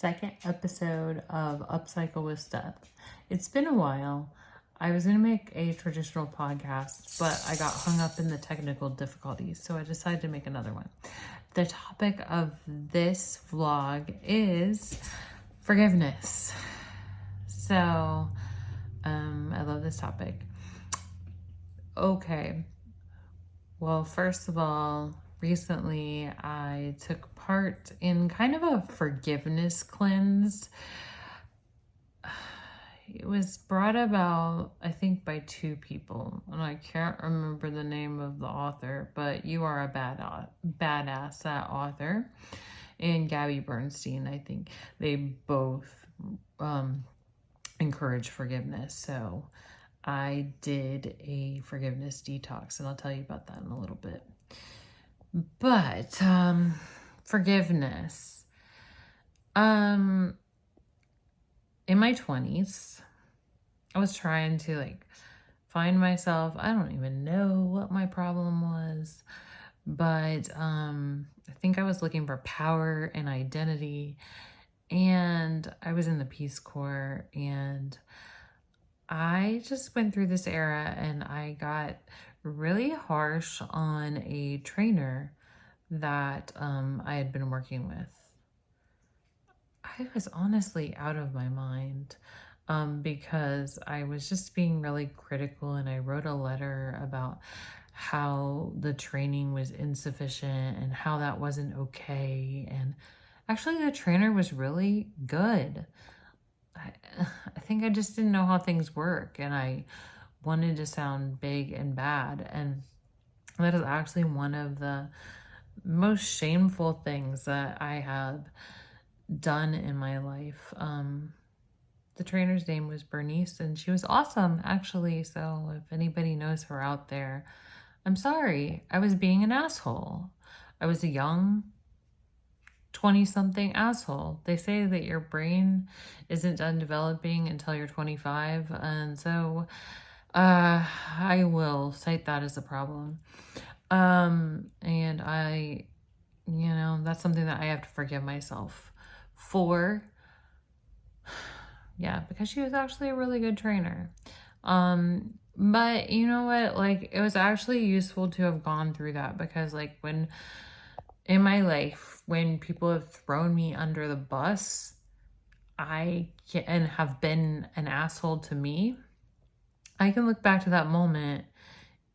second episode of Upcycle with Steph. It's been a while. I was going to make a traditional podcast, but I got hung up in the technical difficulties, so I decided to make another one. The topic of this vlog is forgiveness. So, I love this topic. Okay. Well, first of all, recently I took part in kind of a forgiveness cleanse. It was brought about, I think, by two people, and I can't remember the name of the author, but you are a badass, that author, and Gabby Bernstein. I think they both encourage forgiveness. So I did a forgiveness detox, and I'll tell you about that in a little bit. But forgiveness. In my 20s, I was trying to find myself. I don't even know what my problem was, but I think I was looking for power and identity, and I was in the Peace Corps, and I just went through this era, and I got really harsh on a trainer that I had been working with. I was honestly out of my mind because I was just being really critical, and I wrote a letter about how the training was insufficient and how that wasn't okay. And actually the trainer was really good. I think I just didn't know how things work, and I wanted to sound big and bad. And that is actually one of the most shameful things that I have done in my life. The trainer's name was Bernice, and she was awesome, actually. So if anybody knows her out there, I'm sorry. I was being an asshole. I was a young 20-something asshole. They say that your brain isn't done developing until you're 25, and so I will cite that as a problem. And I, that's something that I have to forgive myself for. Yeah, because she was actually a really good trainer. But you know what? It was actually useful to have gone through that, because when in my life, when people have thrown me under the bus, and have been an asshole to me, I can look back to that moment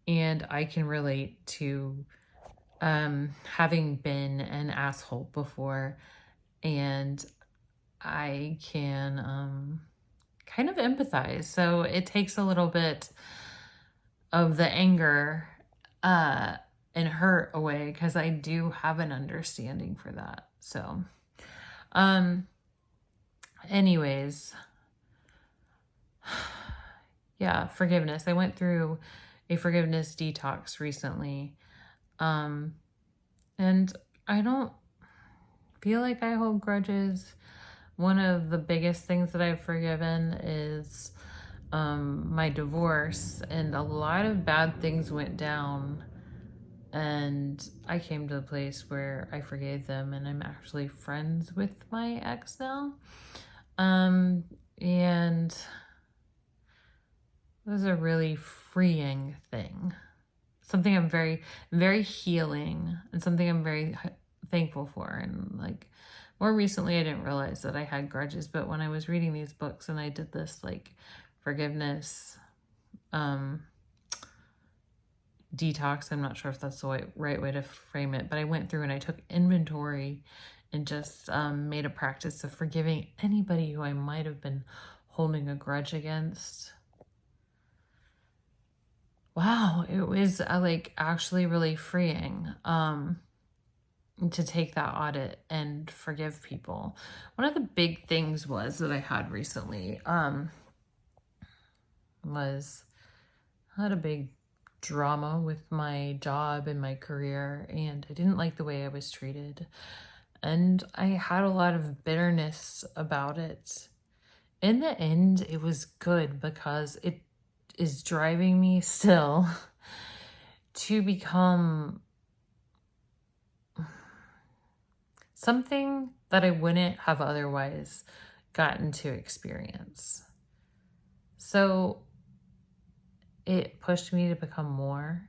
and I can relate to having been an asshole before, and I can kind of empathize. So it takes a little bit of the anger and hurt away, because I do have an understanding for that. So anyways, yeah, forgiveness. I went through a forgiveness detox recently, and I don't feel like I hold grudges. One of the biggest things that I've forgiven is my divorce, and a lot of bad things went down, and I came to a place where I forgave them, and I'm actually friends with my ex now. And it was a really freeing thing. Something I'm very, very healing, and something I'm very thankful for. And more recently, I didn't realize that I had grudges, but when I was reading these books and I did this forgiveness detox, I'm not sure if that's the right way to frame it, but I went through and I took inventory and just made a practice of forgiving anybody who I might have been holding a grudge against. Wow, it was actually really freeing to take that audit and forgive people. One of the big things that I had recently was I had a big drama with my job and my career, and I didn't like the way I was treated, and I had a lot of bitterness about it. In the end, it was good, because it is driving me still to become something that I wouldn't have otherwise gotten to experience. So it pushed me to become more.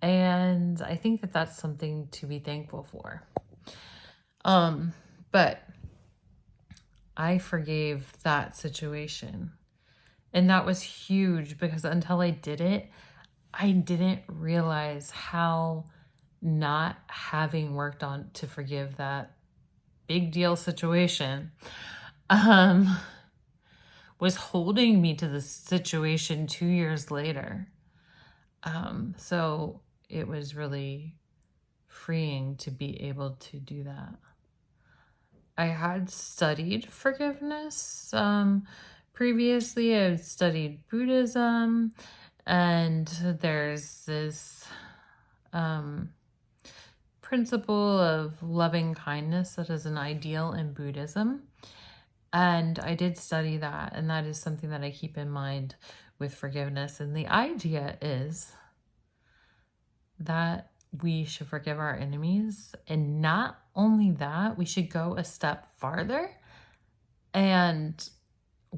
And I think that that's something to be thankful for. But I forgave that situation. And that was huge because until I did it, I didn't realize how not having worked on to forgive that big deal situation was holding me to the situation 2 years later. So it was really freeing to be able to do that. I had studied forgiveness. Previously, I had studied Buddhism, and there's this principle of loving kindness that is an ideal in Buddhism. And I did study that, and that is something that I keep in mind with forgiveness. And the idea is that we should forgive our enemies. And not only that, we should go a step farther and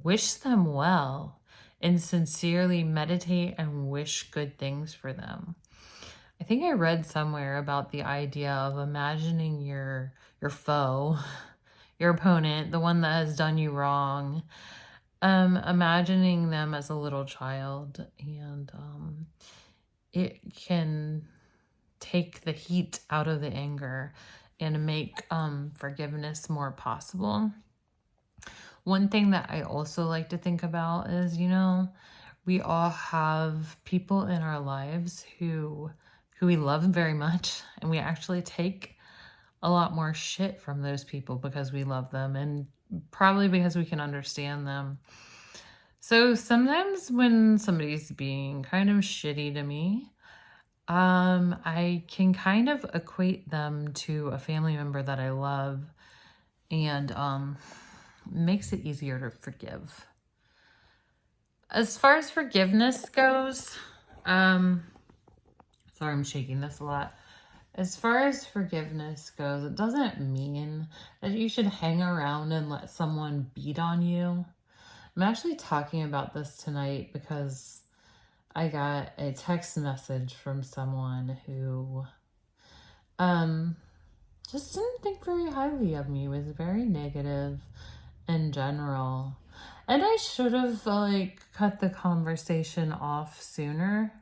wish them well and sincerely meditate and wish good things for them. I think I read somewhere about the idea of imagining your foe, your opponent, the one that has done you wrong, imagining them as a little child, and it can take the heat out of the anger and make forgiveness more possible. One thing that I also like to think about is, we all have people in our lives who we love very much, and we actually take a lot more shit from those people because we love them, and probably because we can understand them. So sometimes when somebody's being kind of shitty to me, I can kind of equate them to a family member that I love, and makes it easier to forgive. As far as forgiveness goes, sorry, I'm shaking this a lot. As far as forgiveness goes, it doesn't mean that you should hang around and let someone beat on you. I'm actually talking about this tonight because I got a text message from someone who just didn't think very highly of me, was very negative in general. And I should have cut the conversation off sooner.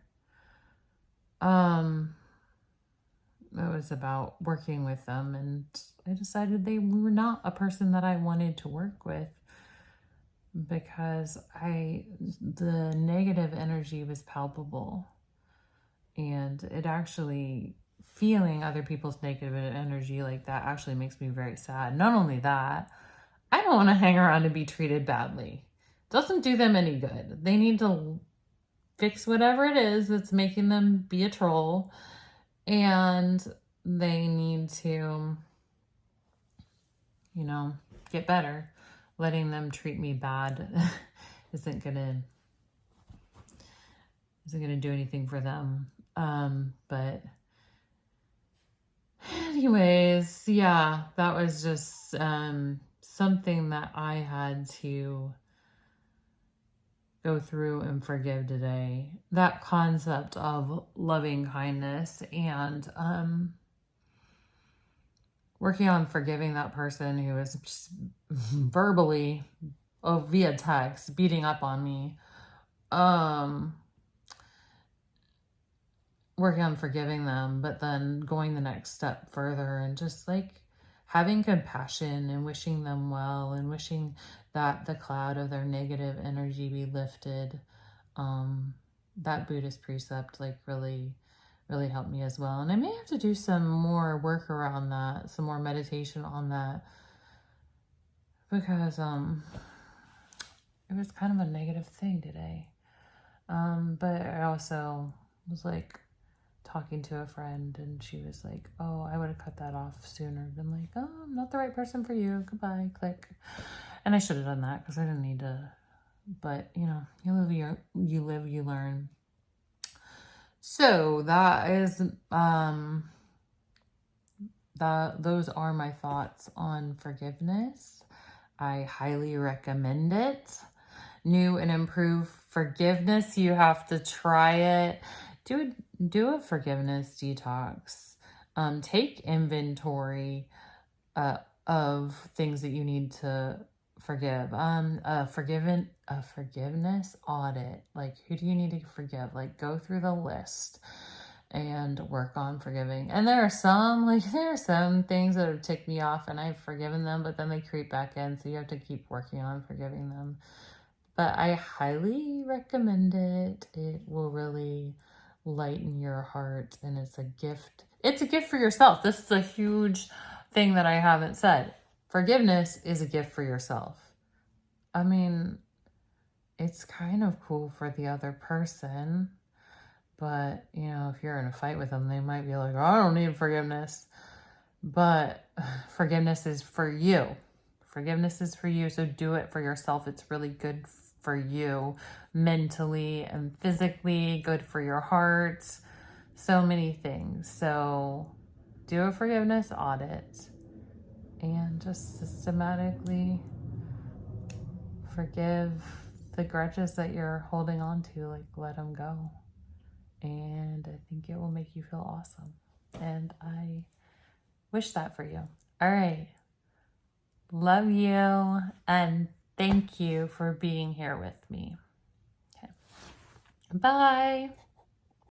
It was about working with them, and I decided they were not a person that I wanted to work with because the negative energy was palpable, and it actually, feeling other people's negative energy like that actually makes me very sad. Not only that, I don't want to hang around and be treated badly. Doesn't do them any good. They need to fix whatever it is that's making them be a troll, and they need to, get better. Letting them treat me bad isn't gonna do anything for them. But anyways, yeah, that was just something that I had to go through and forgive today. That concept of loving kindness and working on forgiving that person who was just verbally, via text, beating up on me. Working on forgiving them, but then going the next step further and just having compassion and wishing them well and wishing that the cloud of their negative energy be lifted. That Buddhist precept really helped me as well. And I may have to do some more work around that, some more meditation on that, because it was kind of a negative thing today. But I also was talking to a friend, and she was like, oh, I would have cut that off sooner. I'm like, oh, I'm not the right person for you. Goodbye, click. And I should have done that because I didn't need to. But, you live, you learn. So that is those are my thoughts on forgiveness. I highly recommend it. New and improved forgiveness. You have to try it. Do a forgiveness detox. Take inventory of things that you need to forgive. A forgiveness audit. Like, who do you need to forgive? Like, go through the list and work on forgiving. And there are some things that have ticked me off and I've forgiven them, but then they creep back in, so you have to keep working on forgiving them. But I highly recommend it. It will really lighten your heart, and it's a gift. It's a gift for yourself. This is a huge thing that I haven't said. Forgiveness is a gift for yourself. I mean, it's kind of cool for the other person, but, you know, if you're in a fight with them, they might be like, oh, I don't need forgiveness. But forgiveness is for you. Forgiveness is for you, so do it for yourself. It's really good for you mentally and physically, good for your heart, so many things. So do a forgiveness audit and just systematically forgive the grudges that you're holding on to, like let them go. And I think it will make you feel awesome. And I wish that for you. All right. Love you. And thank you for being here with me. Okay. Bye.